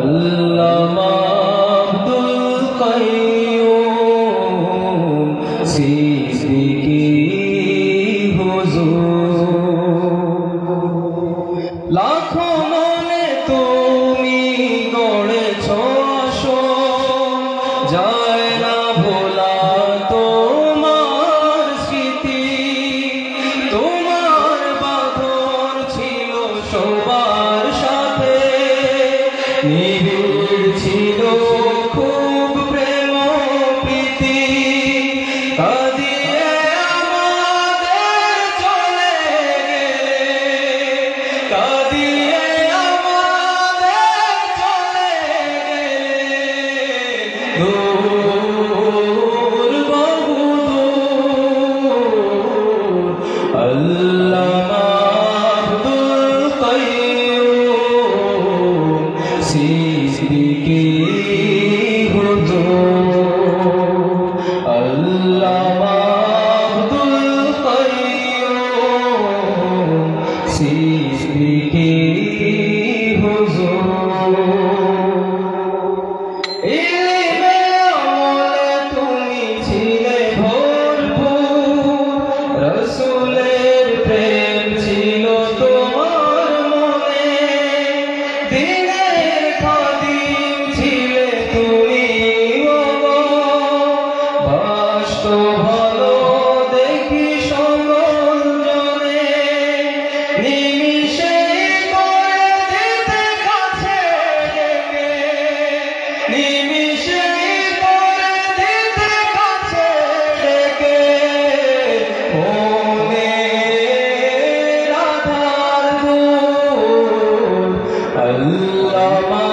আল্লামা আব্দুল কাইয়ুম সিদ্দিকী হুজুর। লাখো মনে তুমি গড়েছ আসন, যায় না ভোলা তোমার স্মৃতি। তোমার বাঁধন ছিল সবার সাথে, নিবিড় ছিল খুব প্রেম প্রীতি। কাঁদিয়ে আমাদের চলে গেলে, কাঁদিয়ে আমাদের চলে গেলে, দূর বহুদূর। আল্লামা আব্দুল কাইয়ুম সিদ্দিকী হুজুর। আল্লামা আব্দুল কাইয়ুম সিদ্দিকী হুজুর। ইলমে আমলে তুমি ছিলে ভরপুর, রাসূলের প্রেম ছিল তোমার মনে। দিনের খাদিম ছিলে তুমি ওগো, বাসতো ভালো দেখি সকল জনে। নিমিষে করে দিতে কাছে ডেকে, নিমিষে করে দিতে কাছে ডেকে। মনের আধার দূর। আল্লামা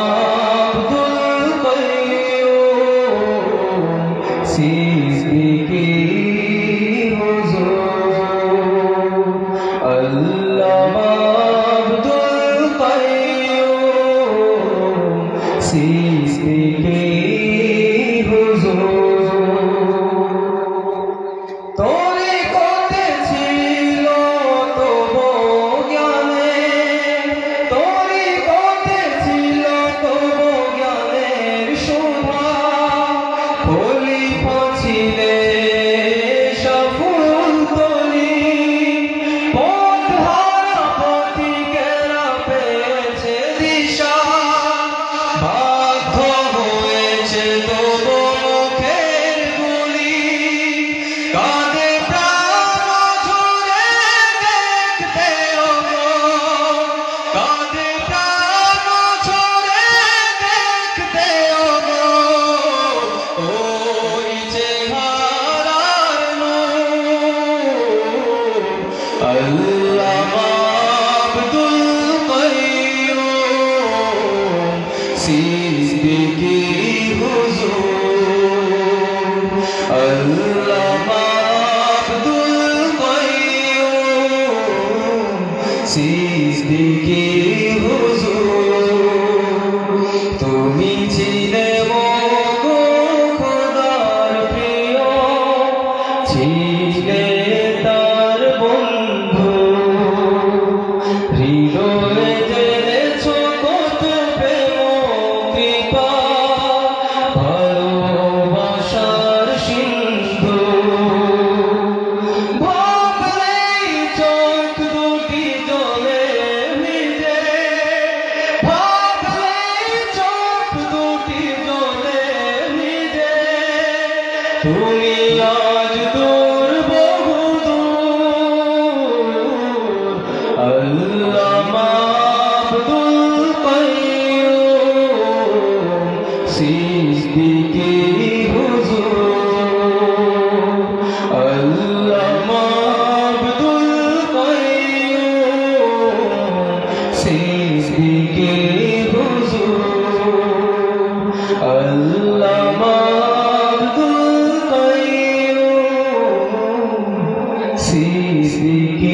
আব্দুল কাইয়ুম সিদ্দিকী হুজুর। আল্লামা আব্দুল কাইয়ুম সিদ্দিকী হুজুর। তরিকতে ছিল তবু জ্ঞানে, তরিকতে ছিল তবু জ্ঞানের শোভা। খলিফা ছিলেন সফুল তলি, পথহারা পথিকেরা পেয়েছে দিশা। বাধ্য হয়েছে তবু মুখের বুলি, কাঁদে প্রাণ ঝরে দেখতে ওগো, কাঁদে প্রাণ ঝরে দেখতে ওগো। ওই চেহারার নূর। আল্লামা আব্দুল কাইয়ুম সিদ্দিকী হুজুর। আল্লামা আব্দুল কাইয়ুম সিদ্দিকী হুজুর। তুমি ছিলে ওগো খোদার প্রিয়, ছিলে তার বন্ধু। হৃদয়ে জেনেছ কত প্রেম কৃপা, ভালোবাসার সিন্ধু। ভাবলেই চোখ দুটি জলে ভিজে, ভাবলেই চোখ দুটি জলে ভিজে। তুমি আজ দূর বহুদূর। আল্লামা আব্দুল কাইয়ুম সিদ্দিকী হুজুর। আল্লামা আব্দুল কাইয়ুম সিদ্দিকী হুজুর। আল্লামা আব্দুল কাইয়ুম সিদ্দিকী